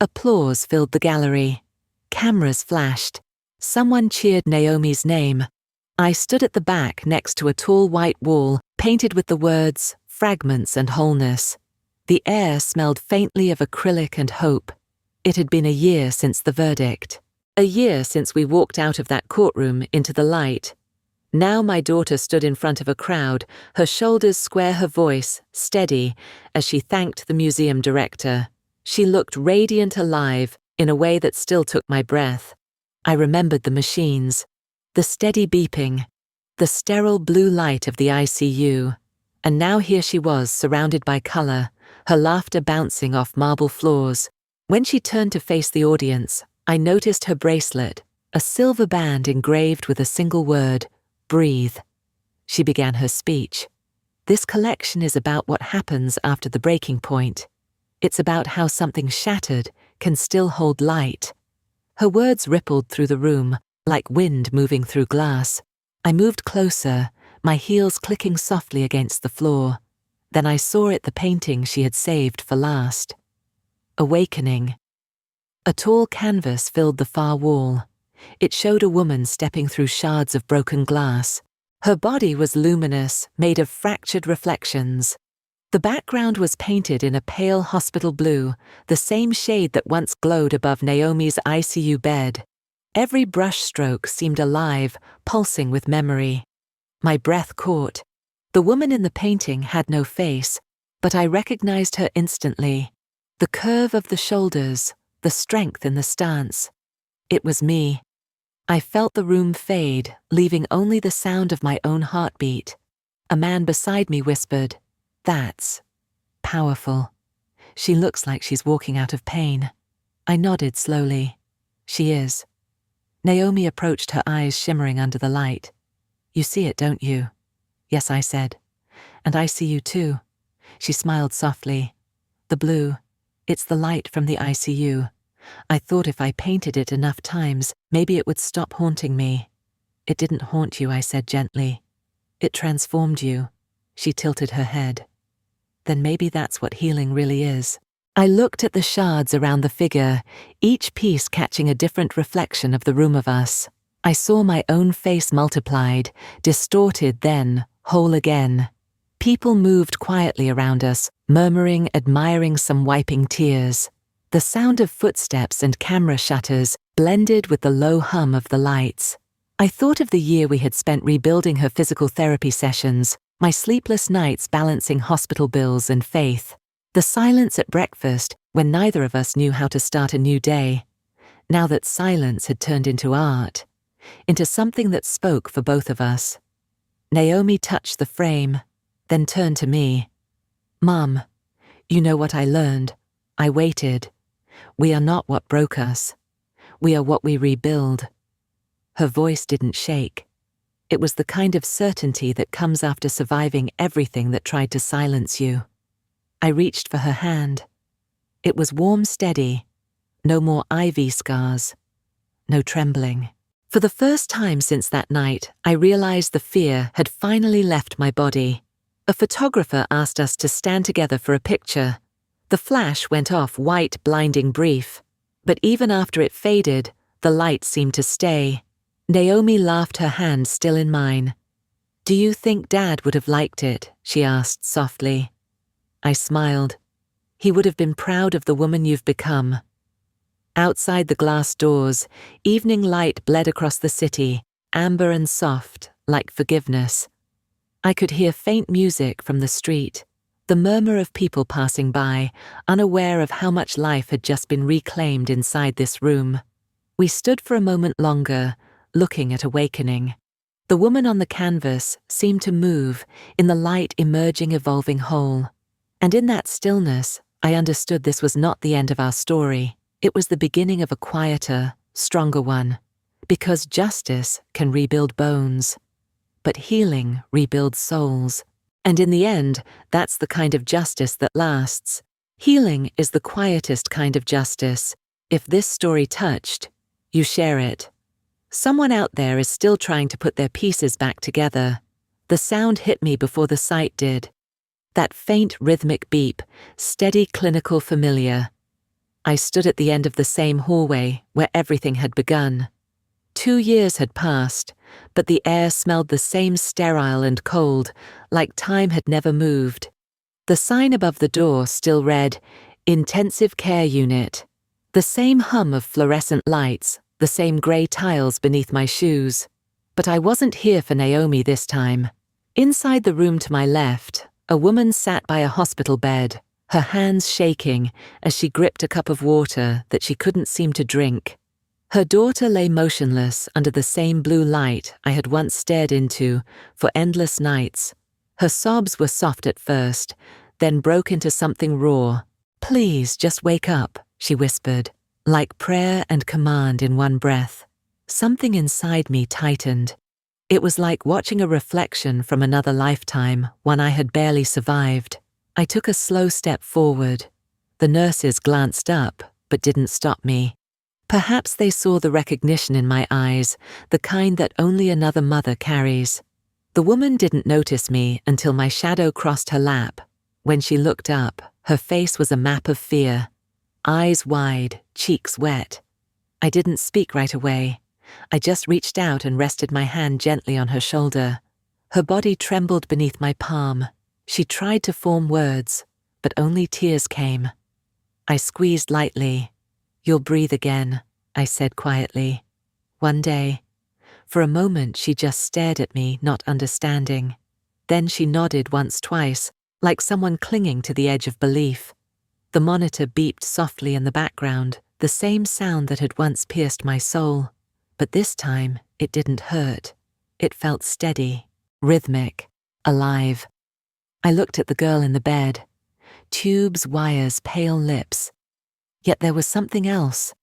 Applause filled the gallery. Cameras flashed. Someone cheered Naomi's name. I stood at the back next to a tall white wall, painted with the words, "Fragments and Wholeness." The air smelled faintly of acrylic and hope. It had been a year since the verdict. A year since we walked out of that courtroom into the light. Now my daughter stood in front of a crowd, her shoulders square, her voice steady, as she thanked the museum director. She looked radiant, alive, in a way that still took my breath. I remembered the machines, the steady beeping, the sterile blue light of the ICU, and now here she was, surrounded by color, her laughter bouncing off marble floors. When she turned to face the audience, I noticed her bracelet, a silver band engraved with a single word, "Breathe." She began her speech. "This collection is about what happens after the breaking point. It's about how something shattered can still hold light." Her words rippled through the room, like wind moving through glass. I moved closer, my heels clicking softly against the floor. Then I saw it, the painting she had saved for last. Awakening. A tall canvas filled the far wall. It showed a woman stepping through shards of broken glass, Her body was luminous, made of fractured reflections. The background was painted in a pale hospital blue, the same shade that once glowed above Naomi's ICU bed. Every brushstroke seemed alive, pulsing with memory. My breath caught. The woman in the painting had no face, but I recognized her instantly. The curve of the shoulders, the strength in the stance. It was me. I felt the room fade, leaving only the sound of my own heartbeat. A man beside me whispered, "That's powerful. She looks like she's walking out of pain." I nodded slowly. "She is." Naomi approached, her eyes shimmering under the light. "You see it, don't you?" "Yes," I said. "And I see you too." She smiled softly. "The blue, it's the light from the ICU. I thought if I painted it enough times, maybe it would stop haunting me." "It didn't haunt you," I said gently. "It transformed you." She tilted her head. "Then maybe that's what healing really is." I looked at the shards around the figure, each piece catching a different reflection of the room of us. I saw my own face multiplied, distorted then, whole again. People moved quietly around us, murmuring, admiring, some wiping tears. The sound of footsteps and camera shutters blended with the low hum of the lights. I thought of the year we had spent rebuilding her physical therapy sessions, my sleepless nights balancing hospital bills and faith. The silence at breakfast when neither of us knew how to start a new day. Now that silence had turned into art, into something that spoke for both of us. Naomi touched the frame, then turned to me. "Mom, you know what I learned?" I waited. "We are not what broke us. We are what we rebuild." Her voice didn't shake. It was the kind of certainty that comes after surviving everything that tried to silence you. I reached for her hand. It was warm, steady. No more IV scars. No trembling. For the first time since that night, I realized the fear had finally left my body. A photographer asked us to stand together for a picture. The flash went off white, blinding brief. But even after it faded, the light seemed to stay. Naomi laughed, her hand still in mine. "Do you think Dad would have liked it?" she asked softly. I smiled. "He would have been proud of the woman you've become." Outside the glass doors, evening light bled across the city, amber and soft, like forgiveness. I could hear faint music from the street, the murmur of people passing by, unaware of how much life had just been reclaimed inside this room. We stood for a moment longer, looking at awakening. The woman on the canvas seemed to move, in the light emerging, evolving whole. And in that stillness, I understood this was not the end of our story. It was the beginning of a quieter, stronger one. Because justice can rebuild bones, but healing rebuilds souls. And in the end, that's the kind of justice that lasts. Healing is the quietest kind of justice. If this story touched, you share it. Someone out there is still trying to put their pieces back together. The sound hit me before the sight did. That faint rhythmic beep, steady, clinical, familiar. I stood at the end of the same hallway where everything had begun. 2 years had passed, but the air smelled the same, sterile and cold, like time had never moved. The sign above the door still read, "Intensive Care Unit." The same hum of fluorescent lights, the same grey tiles beneath my shoes. But I wasn't here for Naomi this time. Inside the room to my left, a woman sat by a hospital bed, her hands shaking as she gripped a cup of water that she couldn't seem to drink. Her daughter lay motionless under the same blue light I had once stared into for endless nights. Her sobs were soft at first, then broke into something raw. "Please, just wake up," she whispered, like prayer and command in one breath. Something inside me tightened. It was like watching a reflection from another lifetime, one I had barely survived. I took a slow step forward. The nurses glanced up, but didn't stop me. Perhaps they saw the recognition in my eyes, the kind that only another mother carries. The woman didn't notice me until my shadow crossed her lap. When she looked up, her face was a map of fear. Eyes wide, cheeks wet. I didn't speak right away. I just reached out and rested my hand gently on her shoulder. Her body trembled beneath my palm. She tried to form words, but only tears came. I squeezed lightly. "You'll breathe again," I said quietly. "One day." For a moment she just stared at me, not understanding. Then she nodded once, twice, like someone clinging to the edge of belief. The monitor beeped softly in the background, the same sound that had once pierced my soul. But this time, it didn't hurt. It felt steady, rhythmic, alive. I looked at the girl in the bed. Tubes, wires, pale lips. Yet there was something else.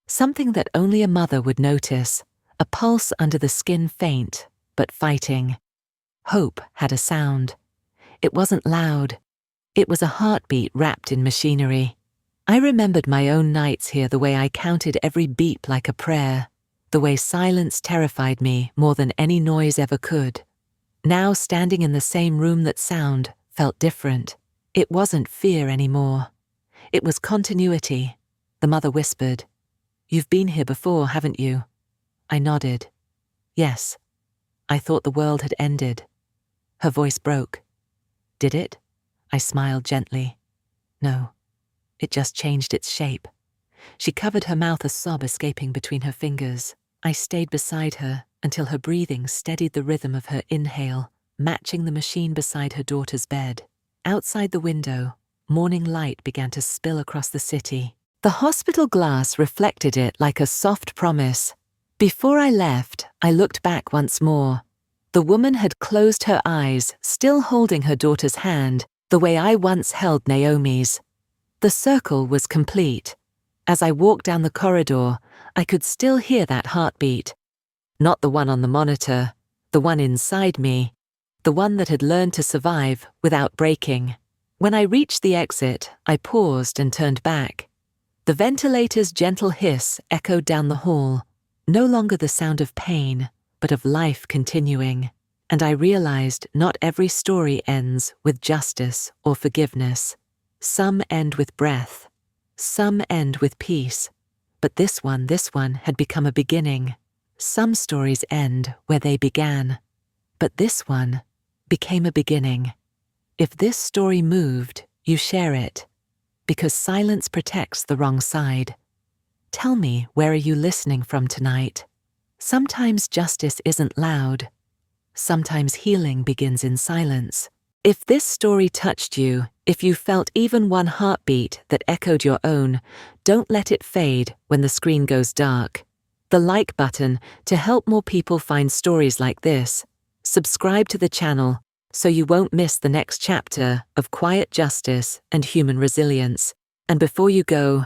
Something that only a mother would notice. A pulse under the skin, faint, but fighting. Hope had a sound. It wasn't loud. It was a heartbeat wrapped in machinery. I remembered my own nights here, the way I counted every beep like a prayer, the way silence terrified me more than any noise ever could. Now, standing in the same room, that sound felt different. It wasn't fear anymore. It was continuity. The mother whispered, "You've been here before, haven't you?" I nodded. "Yes." I thought the world had ended. Her voice broke. "Did it?" I smiled gently. "No. It just changed its shape." She covered her mouth, a sob escaping between her fingers. I stayed beside her until her breathing steadied the rhythm of her inhale, matching the machine beside her daughter's bed. Outside the window, morning light began to spill across the city. The hospital glass reflected it like a soft promise. Before I left, I looked back once more. The woman had closed her eyes, still holding her daughter's hand, the way I once held Naomi's. The circle was complete. As I walked down the corridor, I could still hear that heartbeat. Not the one on the monitor, the one inside me, the one that had learned to survive without breaking. When I reached the exit, I paused and turned back. The ventilator's gentle hiss echoed down the hall, no longer the sound of pain, but of life continuing. And I realized not every story ends with justice or forgiveness. Some end with breath. Some end with peace. But this one had become a beginning. Some stories end where they began. But this one became a beginning. If this story moved, you share it. Because silence protects the wrong side. Tell me, where are you listening from tonight? Sometimes justice isn't loud. Sometimes healing begins in silence. If this story touched you, if you felt even one heartbeat that echoed your own, don't let it fade when the screen goes dark. The like button to help more people find stories like this. Subscribe to the channel so you won't miss the next chapter of quiet justice and human resilience. And before you go,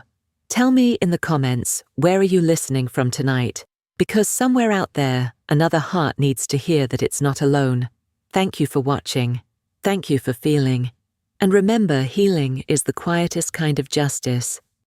tell me in the comments, where are you listening from tonight? Because somewhere out there, another heart needs to hear that it's not alone. Thank you for watching. Thank you for feeling. And remember, healing is the quietest kind of justice.